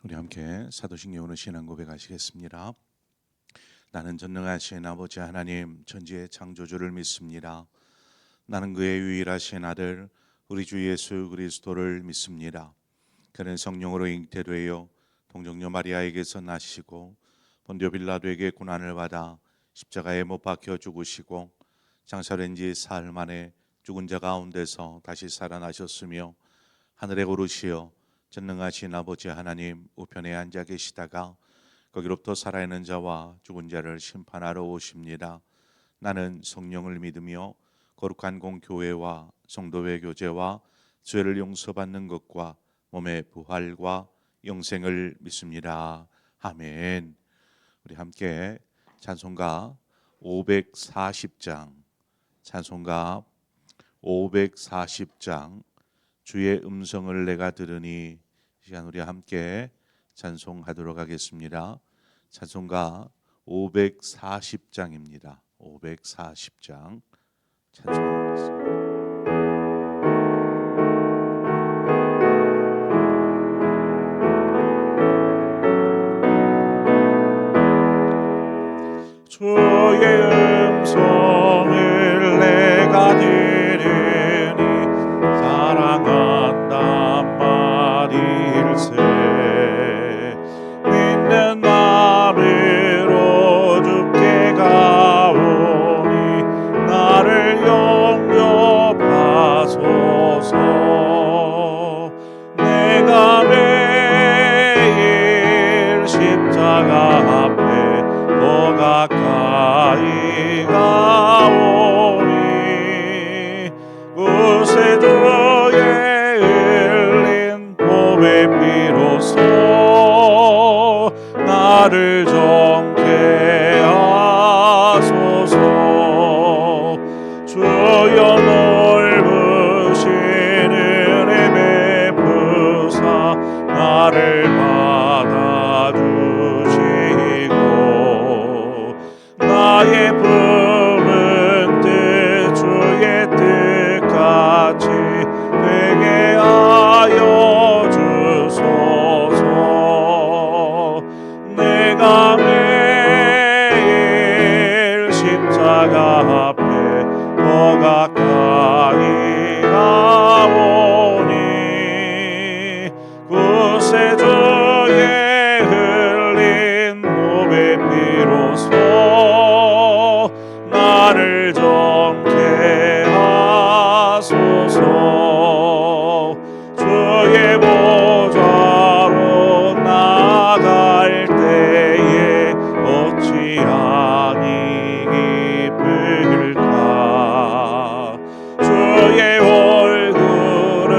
우리 함께 사도신경으로 신앙 고백하시겠습니다. 나는 전능하신 아버지 하나님 천지의 창조주를 믿습니다. 나는 그의 유일하신 아들 우리 주 예수 그리스도를 믿습니다. 그는 성령으로 잉태되어 동정녀 마리아에게서 나시고 본디오 빌라도에게 고난을 받아 십자가에 못 박혀 죽으시고 장사된 지 사흘 만에 죽은 자 가운데서 다시 살아나셨으며 하늘에 오르시어 전능하신 아버지 하나님 우편에 앉아 계시다가 거기로부터 살아있는 자와 죽은 자를 심판하러 오십니다. 나는 성령을 믿으며 거룩한 공교회와 성도의 교제와 죄를 용서받는 것과 몸의 부활과 영생을 믿습니다. 아멘. 우리 함께 찬송가 540장 찬송가 540장 주의 음성을 내가 들으니 이 시간 우리 함께 찬송하도록 하겠습니다. 찬송가 540장입니다. 540장 찬송하겠습니다. 주의 음성을 내가 들으니 사랑한단 말일세 믿는 마음으로 주께 가오니 나를 영접하소서. 내가 매일 십자가 앞에 더 가까이 가오니 구세주의 흘린 몸의 피로써 나를 정케 하소서. 주여 넓으신 은혜 베푸사 나를 받아주시고 나의 품은 뜻 주의 뜻같이 되게 하여 주소서. 내가 매일 십자가 앞에 더 가까이 가오니 구세주의 흘린 몸의 피로써 나를 정케 하소서. 주의 보좌로 나갈 때에 어찌 아니 기쁠까. 주의 얼굴을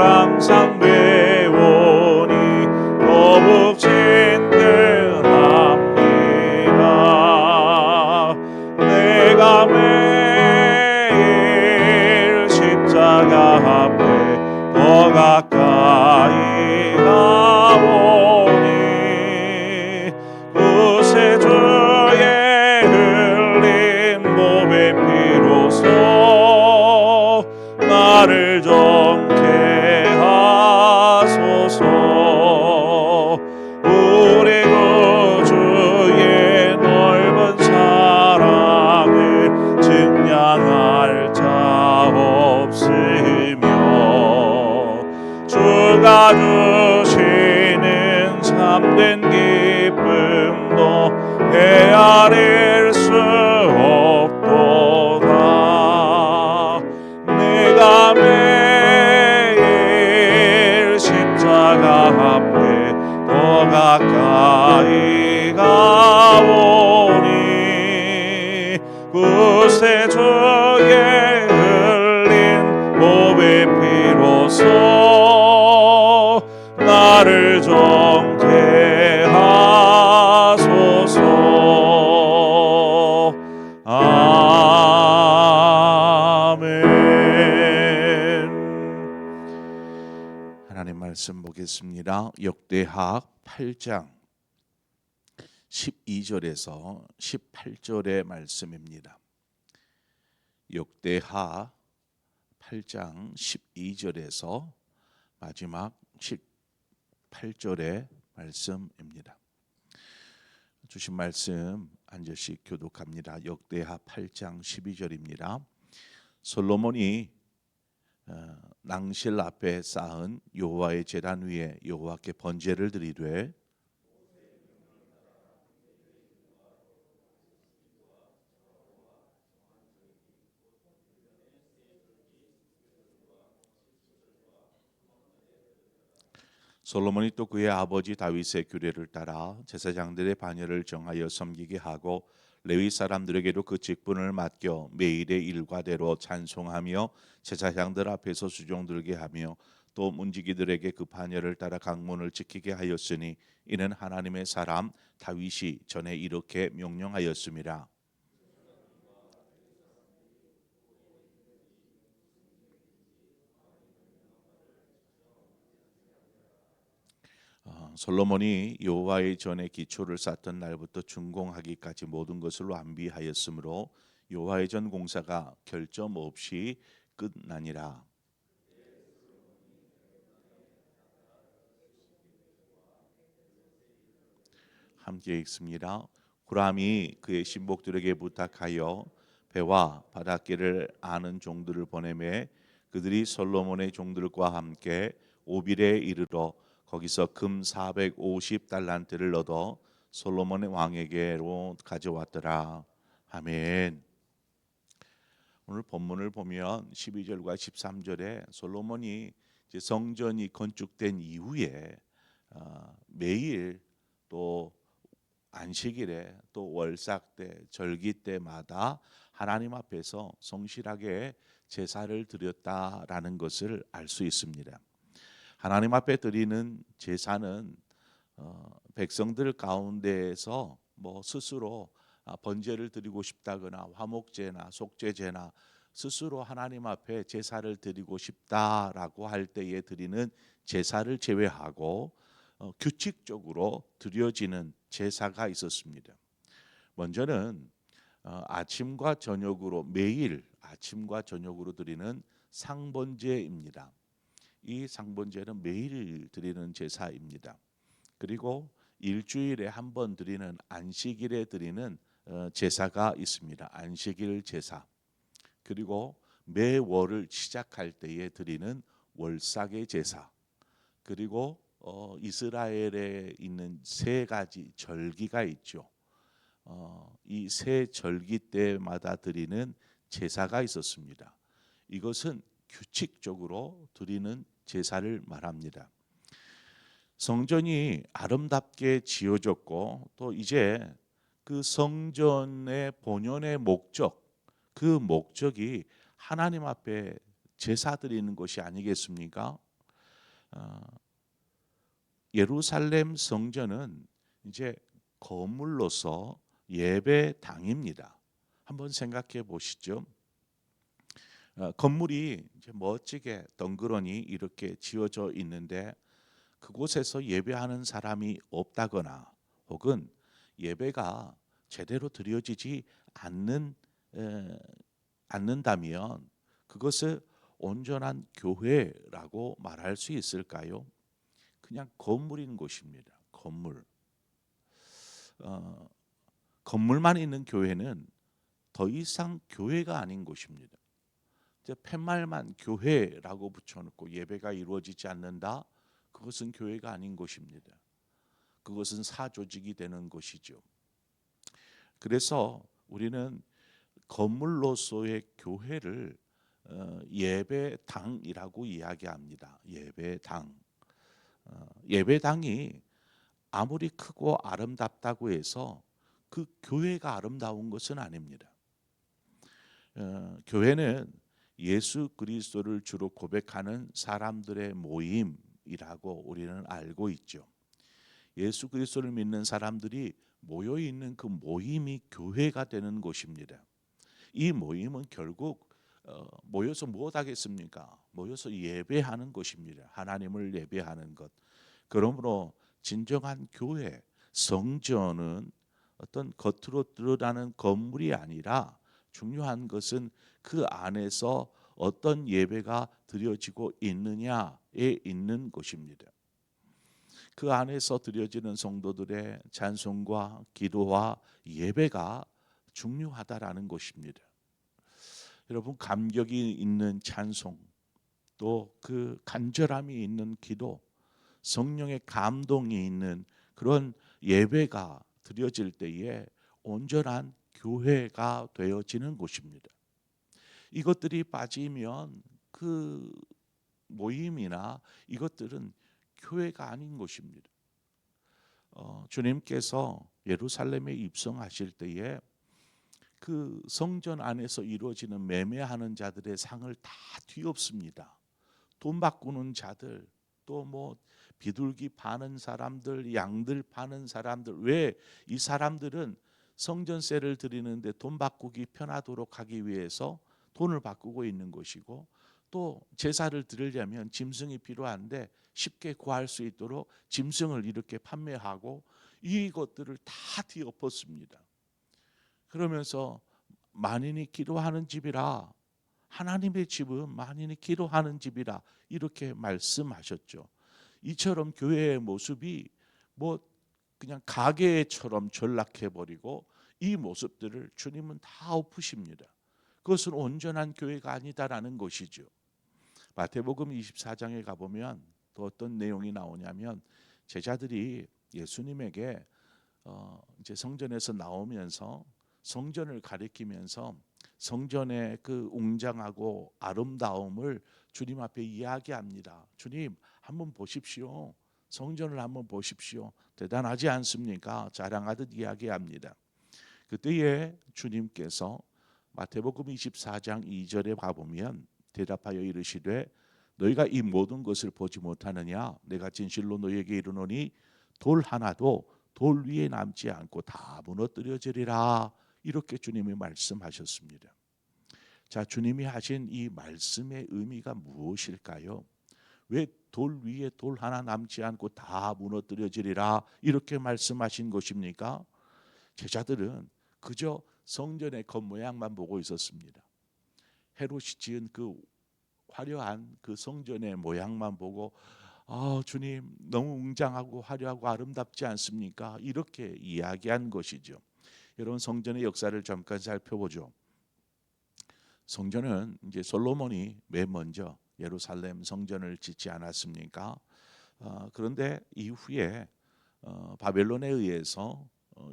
항상 배우니 더욱 친근합니다. 내가 매일 십자가 앞에 더 가까이 가오니 구세주의 흘린 몸의 피로써 나를 정케 하소서. 우리 구주의 넓은 사랑을 증량할 자 없으며 주가 주시는 참된 기쁨도 헤아릴 수 없도다. 내가 매일 십자가 앞에 더 가까이 가오니 구세주의 흘린 몸의 피로써 나를 정케 하소서. 아멘. 하나님 말씀 보겠습니다. 역대하 8장 12절에서 18절의 말씀입니다. 역대하 8장 12절에서 마지막 18절의 말씀입니다. 주신 말씀 한 절씩 교독합니다. 역대하 8장 12절입니다. 솔로몬이 낭실 앞에 쌓은 여호와의 제단 위에 여호와께 번제를 드리되 솔로몬이 또 그의 아버지 다윗의 규례를 따라 제사장들의 반열을 정하여 섬기게 하고 레위 사람들에게도 그 직분을 맡겨 매일의 일과대로 찬송하며 제사장들 앞에서 수종 들게 하며 또 문지기들에게 그 반열을 따라 강문을 지키게 하였으니 이는 하나님의 사람 다윗이 전에 이렇게 명령하였습니다. 솔로몬이 여호와의 전에 기초를 쌓던 날부터 준공하기까지 모든 것을 완비하였으므로 여호와의 전 공사가 결점 없이 끝나니라. 함께 읽습니다. 후람이 그의 신복들에게 부탁하여 배와 바닷길을 아는 종들을 보내매 그들이 솔로몬의 종들과 함께 오빌에 이르러 거기서 금 450달란트를 얻어 솔로몬의 왕에게로 가져왔더라. 아멘. 오늘 본문을 보면 12절과 13절에 솔로몬이 이제 성전이 건축된 이후에 매일 또 안식일에 또 월삭 때 절기 때마다 하나님 앞에서 성실하게 제사를 드렸다라는 것을 알 수 있습니다. 하나님 앞에 드리는 제사는 백성들 가운데에서 뭐 스스로 번제를 드리고 싶다거나 화목제나 속죄제나 스스로 하나님 앞에 제사를 드리고 싶다라고 할 때에 드리는 제사를 제외하고 규칙적으로 드려지는 제사가 있었습니다. 먼저는 아침과 저녁으로 매일 아침과 저녁으로 드리는 상번제입니다. 이 상번제는 매일 드리는 제사입니다. 그리고 일주일에 한 번 드리는 안식일에 드리는 제사가 있습니다. 안식일 제사. 그리고 매월을 시작할 때에 드리는 월삭의 제사. 그리고 이스라엘에 있는 세 가지 절기가 있죠. 이 세 절기 때마다 드리는 제사가 있었습니다. 이것은 규칙적으로 드리는 제사를 말합니다. 성전이 아름답게 지어졌고 또 이제 그 성전의 본연의 목적, 그 목적이 하나님 앞에 제사 드리는 것이 아니겠습니까? 예루살렘 성전은 이제 건물로서 예배당입니다. 한번 생각해 보시죠. 건물이 이제 멋지게 덩그러니 이렇게 지어져 있는데 그곳에서 예배하는 사람이 없다거나 혹은 예배가 제대로 드려지지 않는다면 그것을 온전한 교회라고 말할 수 있을까요? 그냥 건물인 것입니다. 건물. 건물만 있는 교회는 더 이상 교회가 아닌 것입니다. 이제 팻말만 교회라고 붙여놓고 예배가 이루어지지 않는다. 그것은 교회가 아닌 것입니다. 그것은 사조직이 되는 것이죠. 그래서 우리는 건물로서의 교회를 예배당이라고 이야기합니다. 예배당. 예배당이 아무리 크고 아름답다고 해서 그 교회가 아름다운 것은 아닙니다. 교회는 예수 그리스도를 주로 고백하는 사람들의 모임이라고 우리는 알고 있죠. 예수 그리스도를 믿는 사람들이 모여 있는 그 모임이 교회가 되는 곳입니다. 이 모임은 결국 모여서 무엇 하겠습니까? 모여서 예배하는 것입니다. 하나님을 예배하는 것. 그러므로 진정한 교회, 성전은 어떤 겉으로 드러나는 건물이 아니라 중요한 것은 그 안에서 어떤 예배가 드려지고 있느냐에 있는 것입니다. 그 안에서 드려지는 성도들의 찬송과 기도와 예배가 중요하다라는 것입니다. 여러분, 감격이 있는 찬송, 또 그 간절함이 있는 기도, 성령의 감동이 있는 그런 예배가 드려질 때에 온전한 교회가 되어지는 곳입니다. 이것들이 빠지면 그 모임이나 이것들은 교회가 아닌 것입니다. 주님께서 예루살렘에 입성하실 때에 그 성전 안에서 이루어지는 매매하는 자들의 상을 다 뒤엎습니다. 돈 바꾸는 자들, 또 뭐 비둘기 파는 사람들, 양들 파는 사람들, 왜 이 사람들은 성전세를 드리는데 돈 바꾸기 편하도록 하기 위해서 돈을 바꾸고 있는 것이고, 또 제사를 드리려면 짐승이 필요한데 쉽게 구할 수 있도록 짐승을 이렇게 판매하고 이것들을 다 뒤엎었습니다. 그러면서 만인이 기도하는 집이라, 하나님의 집은 만인이 기도하는 집이라 이렇게 말씀하셨죠. 이처럼 교회의 모습이 뭐 그냥 가게처럼 전락해 버리고 이 모습들을 주님은 다 엎으십니다. 그것은 온전한 교회가 아니다라는 것이죠. 마태복음 24장에 가보면 또 어떤 내용이 나오냐면, 제자들이 예수님에게 이제 성전에서 나오면서 성전을 가리키면서 성전의 그 웅장하고 아름다움을 주님 앞에 이야기합니다. 주님, 한번 보십시오. 성전을 한번 보십시오. 대단하지 않습니까? 자랑하듯 이야기합니다. 그때에 주님께서 마태복음 24장 2절에 가보면 대답하여 이르시되 너희가 이 모든 것을 보지 못하느냐? 내가 진실로 너희에게 이르노니 돌 하나도 돌 위에 남지 않고 다 무너뜨려지리라. 이렇게 주님이 말씀하셨습니다. 자, 주님이 하신 이 말씀의 의미가 무엇일까요? 왜 돌 위에 돌 하나 남지 않고 다 무너뜨려지리라 이렇게 말씀하신 것입니까? 제자들은 그저 성전의 겉모양만 보고 있었습니다. 헤롯이 지은 그 화려한 그 성전의 모양만 보고 주님 너무 웅장하고 화려하고 아름답지 않습니까? 이렇게 이야기한 것이죠. 여러분, 성전의 역사를 잠깐 살펴보죠. 성전은 이제 솔로몬이 맨 먼저 예루살렘 성전을 짓지 않았습니까? 그런데 이후에 바벨론에 의해서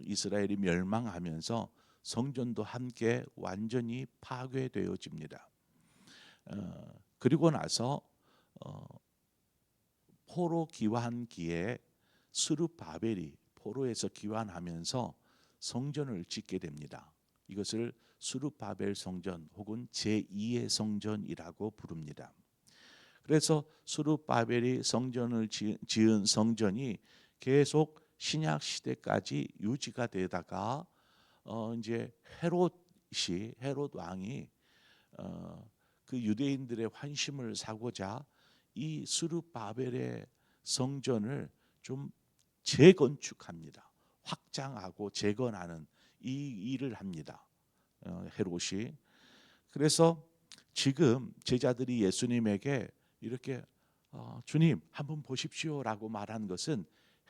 이스라엘이 멸망하면서 성전도 함께 완전히 파괴되어집니다. 그리고 나서 포로 기환기에 스룹바벨이 포로에서 기환하면서 성전을 짓게 됩니다. 이것을 스룹바벨 성전 혹은 제2의 성전이라고 부릅니다. 그래서 스룹바벨이 성전을 지은 성전이 계속 신약 시대까지 유지가 되다가 이제 헤롯 왕이 그 유대인들의 환심을 사고자 이 스룹바벨의 성전을 좀 재건축합니다. 확장하고 재건하는 이 일을 합니다. 헤롯이. 그래서 지금 제자들이 예수님에게 이렇게 주님 한번 보십시오라고 말한 것은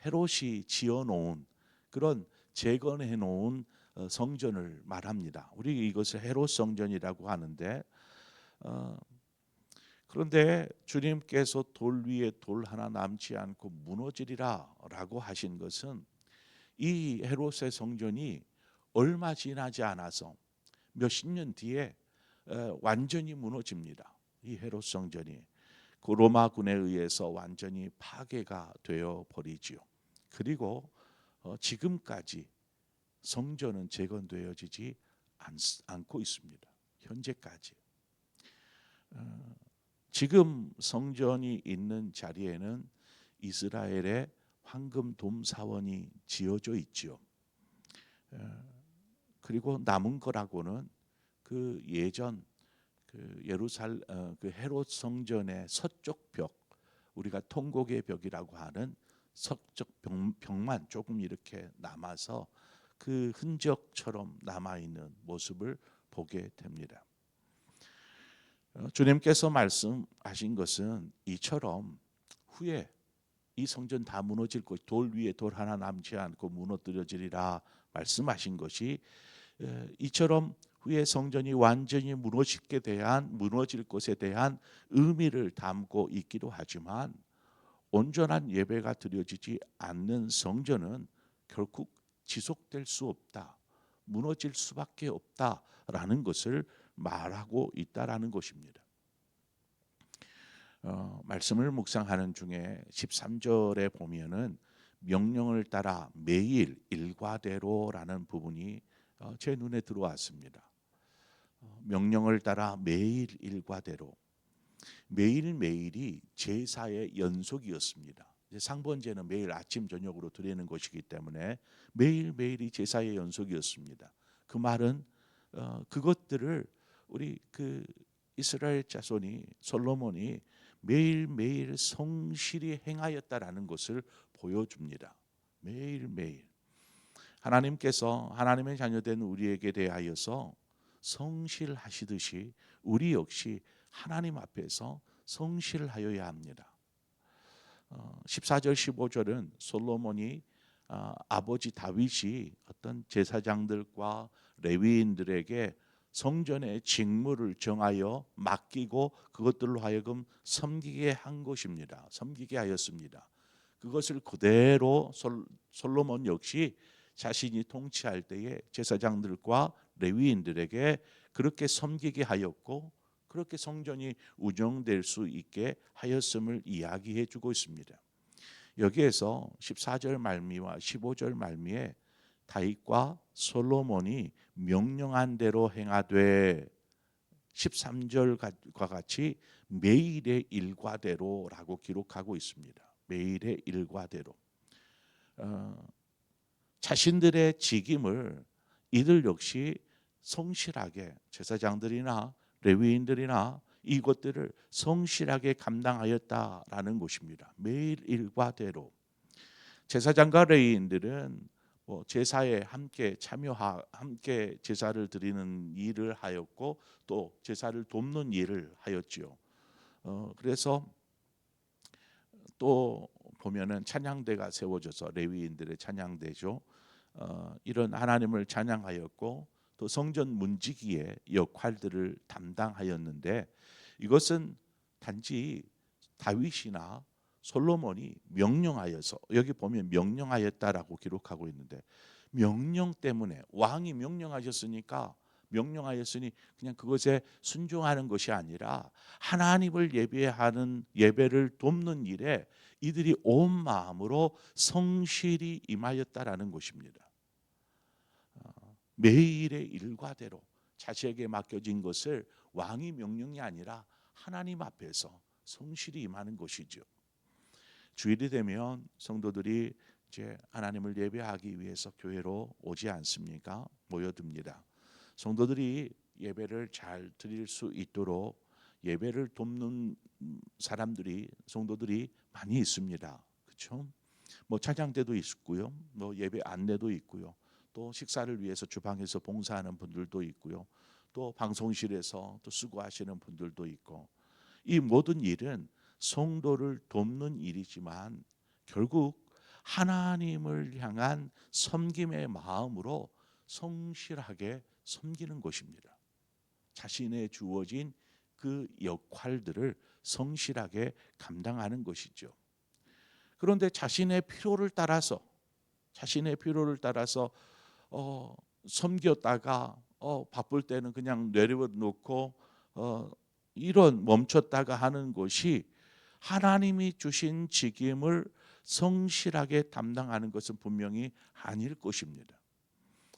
헤롯이 지어놓은 그런 재건해 놓은 성전을 말합니다. 우리 이것을 헤롯 성전이라고 하는데, 그런데 주님께서 돌 위에 돌 하나 남지 않고 무너지리라라고 하신 것은 이 헤롯의 성전이 얼마 지나지 않아서 몇십 년 뒤에 완전히 무너집니다. 이 헤롯 성전이 그 로마군에 의해서 완전히 파괴가 되어 버리지요. 그리고 지금까지 성전은 재건되어지지 않고 있습니다. 현재까지. 지금 성전이 있는 자리에는 이스라엘의 황금 돔 사원이 지어져 있지요. 그리고 남은 거라고는 그 예전 그 헤롯 성전의 서쪽 벽, 우리가 통곡의 벽이라고 하는 서쪽 벽만 조금 이렇게 남아서 그 흔적처럼 남아 있는 모습을 보게 됩니다. 주님께서 말씀하신 것은 이처럼 후에 이 성전 다 무너질 것, 돌 위에 돌 하나 남지 않고 무너뜨려지리라 말씀하신 것이 이처럼 후에 성전이 완전히 무너질 것에 대한 의미를 담고 있기도 하지만 온전한 예배가 드려지지 않는 성전은 결국 지속될 수 없다, 무너질 수밖에 없다라는 것을 말하고 있다라는 것입니다. 말씀을 묵상하는 중에 13절에 보면은 명령을 따라 매일 일과대로라는 부분이 제 눈에 들어왔습니다. 명령을 따라 매일 일과대로, 매일매일이 제사의 연속이었습니다. 상번제는 매일 아침 저녁으로 드리는 것이기 때문에 매일매일이 제사의 연속이었습니다. 그 말은 그것들을 우리 그 이스라엘 자손이, 솔로몬이 매일매일 성실히 행하였다라는 것을 보여줍니다. 매일매일 하나님께서 하나님의 자녀된 우리에게 대하여서 성실하시듯이 우리 역시 하나님 앞에서 성실하여야 합니다. 14절 15절은 솔로몬이 아버지 다윗이 어떤 제사장들과 레위인들에게 성전의 직무를 정하여 맡기고 그것들로 하여금 섬기게 한 것입니다. 섬기게 하였습니다. 그것을 그대로 솔로몬 역시 자신이 통치할 때에 제사장들과 레위인들에게 그렇게 섬기게 하였고 그렇게 성전이 운영될 수 있게 하였음을 이야기해 주고 있습니다. 여기에서 14절 말미와 15절 말미에 다윗과 솔로몬이 명령한 대로 행하되 13절과 같이 매일의 일과대로라고 기록하고 있습니다. 매일의 일과대로. 자신들의 직임을 이들 역시 성실하게 제사장들이나 레위인들이나 이것들을 성실하게 감당하였다라는 것입니다. 매일 일과대로. 제사장과 레위인들은 제사에 함께 함께 제사를 드리는 일을 하였고 또 제사를 돕는 일을 하였지요. 그래서 또 보면은 찬양대가 세워져서 레위인들의 찬양대죠. 이런 하나님을 찬양하였고 또 성전 문지기의 역할들을 담당하였는데 이것은 단지 다윗이나 솔로몬이 명령하여서 여기 보면 명령하였다라고 기록하고 있는데 명령 때문에 왕이 명령하였으니 그냥 그것에 순종하는 것이 아니라 하나님을 예배하는 예배를 돕는 일에 이들이 온 마음으로 성실히 임하였다라는 것입니다. 매일의 일과대로 자신에게 맡겨진 것을 왕의 명령이 아니라 하나님 앞에서 성실히 임하는 것이죠. 주일이 되면 성도들이 이제 하나님을 예배하기 위해서 교회로 오지 않습니까? 모여듭니다. 성도들이 예배를 잘 드릴 수 있도록 예배를 돕는 성도들이 많이 있습니다. 그렇죠? 찬양대도 있고요, 예배 안내도 있고요, 또 식사를 위해서 주방에서 봉사하는 분들도 있고요, 또 방송실에서 또 수고하시는 분들도 있고 이 모든 일은 성도를 돕는 일이지만 결국 하나님을 향한 섬김의 마음으로 성실하게 섬기는 것입니다. 자신의 주어진 그 역할들을 성실하게 감당하는 것이죠. 그런데 자신의 필요를 따라서 섬겼다가 바쁠 때는 그냥 내려놓고 이런 멈췄다가 하는 것이 하나님이 주신 직임을 성실하게 담당하는 것은 분명히 아닐 것입니다.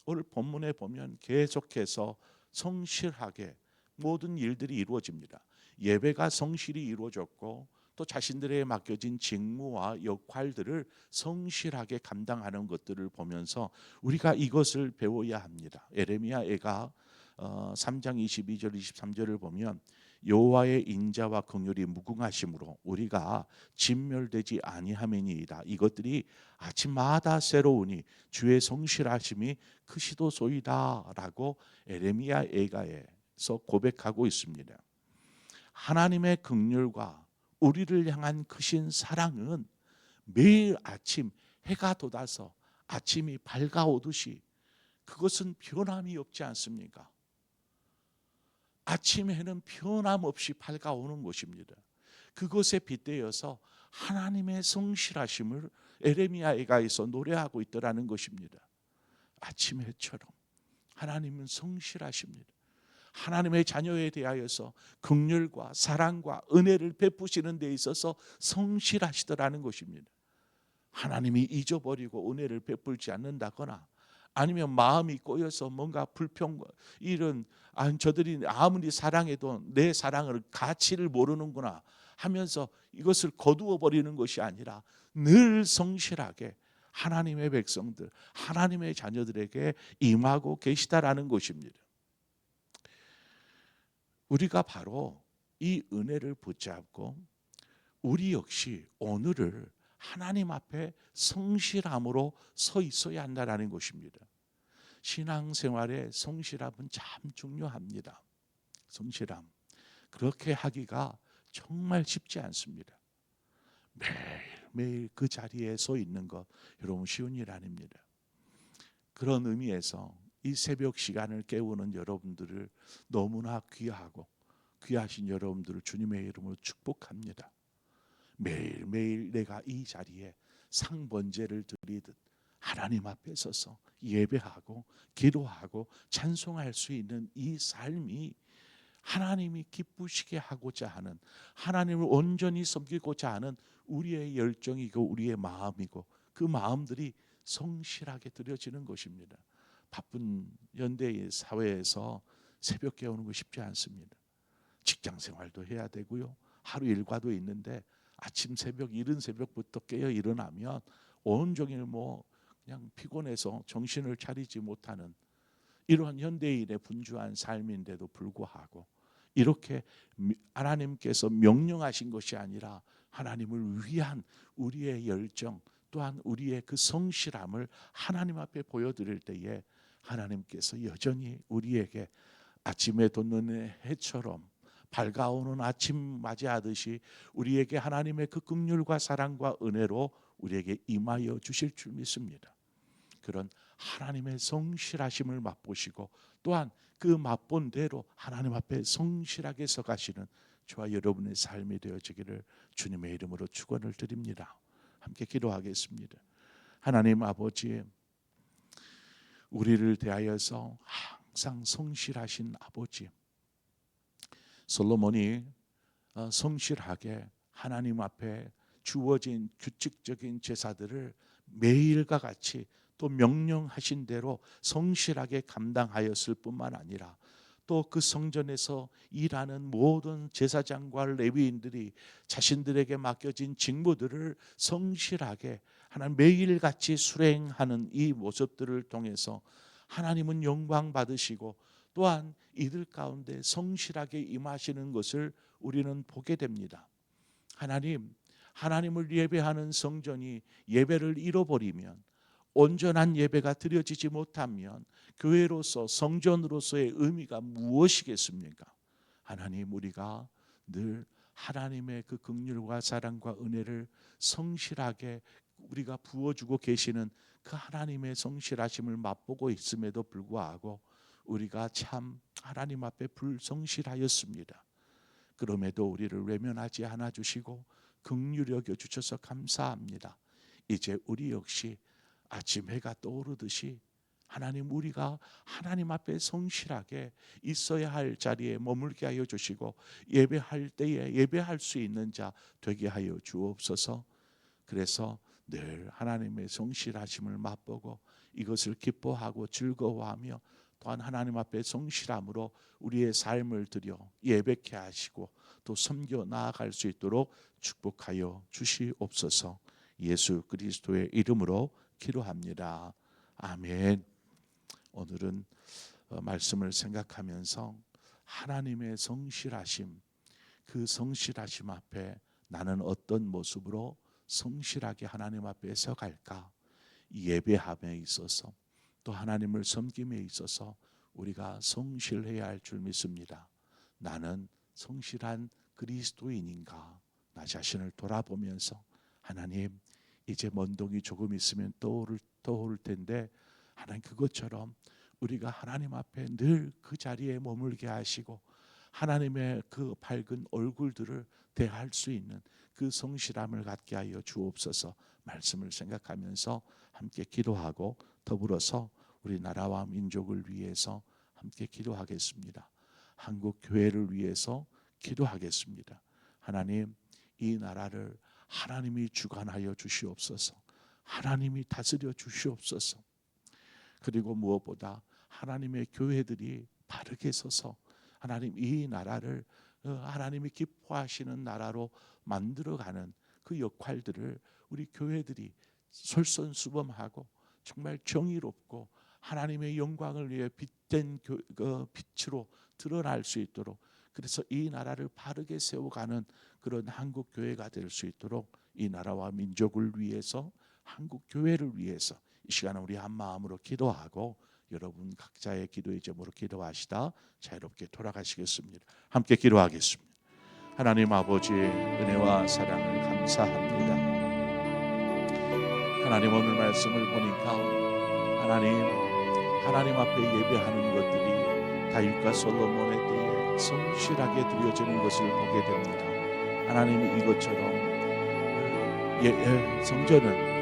오늘 본문에 보면 계속해서 성실하게 모든 일들이 이루어집니다. 예배가 성실히 이루어졌고 또 자신들의 맡겨진 직무와 역할들을 성실하게 감당하는 것들을 보면서 우리가 이것을 배워야 합니다. 에레미야가 3장 22절 23절을 보면 여호와의 인자와 긍휼이 무궁하심으로 우리가 진멸되지 아니함이니이다. 이것들이 아침마다 새로우니 주의 성실하심이 크시도소이다라고 에레미야 애가에서 고백하고 있습니다. 하나님의 긍휼과 우리를 향한 크신 사랑은 매일 아침 해가 돋아서 아침이 밝아오듯이 그것은 변함이 없지 않습니까? 아침 해는 변함없이 밝아오는 것입니다. 그것에 빗대어서 하나님의 성실하심을 에레미야에서 노래하고 있더라는 것입니다. 아침 해처럼 하나님은 성실하십니다. 하나님의 자녀에 대하여서 긍휼과 사랑과 은혜를 베푸시는 데 있어서 성실하시더라는 것입니다. 하나님이 잊어버리고 은혜를 베풀지 않는다거나 아니면 마음이 꼬여서 뭔가 불평 이런 저들이 아무리 사랑해도 내 사랑을 가치를 모르는구나 하면서 이것을 거두어 버리는 것이 아니라 늘 성실하게 하나님의 백성들, 하나님의 자녀들에게 임하고 계시다라는 것입니다. 우리가 바로 이 은혜를 붙잡고 우리 역시 오늘을 하나님 앞에 성실함으로 서 있어야 한다는 것입니다. 신앙생활에 성실함은 참 중요합니다. 성실함. 그렇게 하기가 정말 쉽지 않습니다. 매일매일 그 자리에 서 있는 것 여러분 쉬운 일 아닙니다. 그런 의미에서 이 새벽 시간을 깨우는 여러분들을 너무나 귀하고 귀하신 여러분들을 주님의 이름으로 축복합니다. 매일매일 내가 이 자리에 상번제를 드리듯 하나님 앞에 서서 예배하고 기도하고 찬송할 수 있는 이 삶이 하나님이 기쁘시게 하고자 하는, 하나님을 온전히 섬기고자 하는 우리의 열정이고 우리의 마음이고 그 마음들이 성실하게 드려지는 것입니다. 바쁜 현대의 사회에서 새벽 깨우는 거 쉽지 않습니다. 직장 생활도 해야 되고요. 하루 일과도 있는데 아침 새벽 이른 새벽부터 깨어 일어나면 온종일 그냥 피곤해서 정신을 차리지 못하는 이러한 현대인의 분주한 삶인데도 불구하고 이렇게 하나님께서 명령하신 것이 아니라 하나님을 위한 우리의 열정 또한 우리의 그 성실함을 하나님 앞에 보여드릴 때에 하나님께서 여전히 우리에게 아침에 돋는 해처럼 밝아오는 아침 맞이하듯이 우리에게 하나님의 그 긍휼과 사랑과 은혜로 우리에게 임하여 주실 줄 믿습니다. 그런 하나님의 성실하심을 맛보시고 또한 그 맛본 대로 하나님 앞에 성실하게 서가시는 저와 여러분의 삶이 되어지기를 주님의 이름으로 축원을 드립니다. 함께 기도하겠습니다. 하나님 아버지, 우리를 대하여서 항상 성실하신 아버지, 솔로몬이 성실하게 하나님 앞에 주어진 규칙적인 제사들을 매일과 같이 또 명령하신 대로 성실하게 감당하였을 뿐만 아니라 또 그 성전에서 일하는 모든 제사장과 레위인들이 자신들에게 맡겨진 직무들을 성실하게 하나님 매일같이 수행하는 이 모습들을 통해서 하나님은 영광 받으시고 또한 이들 가운데 성실하게 임하시는 것을 우리는 보게 됩니다. 하나님을 예배하는 성전이 예배를 잃어버리면 온전한 예배가 드려지지 못하면 교회로서 성전으로서의 의미가 무엇이겠습니까? 하나님, 우리가 늘 하나님의 그 긍휼과 사랑과 은혜를 성실하게 우리가 부어주고 계시는 그 하나님의 성실하심을 맛보고 있음에도 불구하고 우리가 참 하나님 앞에 불성실하였습니다. 그럼에도 우리를 외면하지 않아 주시고 긍휼히 여겨 주셔서 감사합니다. 이제 우리 역시 아침 해가 떠오르듯이 하나님, 우리가 하나님 앞에 성실하게 있어야 할 자리에 머물게 하여 주시고 예배할 때에 예배할 수 있는 자 되게 하여 주옵소서. 그래서 늘 하나님의 성실하심을 맛보고 이것을 기뻐하고 즐거워하며 또한 하나님 앞에 성실함으로 우리의 삶을 드려 예배케 하시고 또 섬겨 나아갈 수 있도록 축복하여 주시옵소서. 예수 그리스도의 이름으로 기도합니다. 아멘. 오늘은 말씀을 생각하면서 하나님의 성실하심, 그 성실하심 앞에 나는 어떤 모습으로 성실하게 하나님 앞에 서갈까? 예배함에 있어서 또 하나님을 섬김에 있어서 우리가 성실해야 할 줄 믿습니다. 나는 성실한 그리스도인인가? 나 자신을 돌아보면서 하나님, 이제 먼동이 조금 있으면 떠오를 텐데, 하나님 그것처럼 우리가 하나님 앞에 늘 그 자리에 머물게 하시고 하나님의 그 밝은 얼굴들을 대할 수 있는 그 성실함을 갖게 하여 주옵소서. 말씀을 생각하면서 함께 기도하고 더불어서 우리 나라와 민족을 위해서 함께 기도하겠습니다. 한국 교회를 위해서 기도하겠습니다. 하나님, 이 나라를 하나님이 주관하여 주시옵소서. 하나님이 다스려 주시옵소서. 그리고 무엇보다 하나님의 교회들이 바르게 서서 하나님 이 나라를 하나님이 기뻐하시는 나라로 만들어가는 그 역할들을 우리 교회들이 솔선수범하고 정말 정의롭고 하나님의 영광을 위해 빛된 빛으로 드러날 수 있도록, 그래서 이 나라를 바르게 세워가는 그런 한국 교회가 될 수 있도록 이 나라와 민족을 위해서, 한국 교회를 위해서 이 시간에 우리 한 마음으로 기도하고 여러분 각자의 기도의 제목으로 기도하시다 자유롭게 돌아가시겠습니다. 함께 기도하겠습니다. 하나님 아버지의 은혜와 사랑을 감사합니다. 하나님 오늘 말씀을 보니까 하나님 앞에 예배하는 것들이 다윗과 솔로몬의 때에 성실하게 드려지는 것을 보게 됩니다. 하나님이 이것처럼 성전은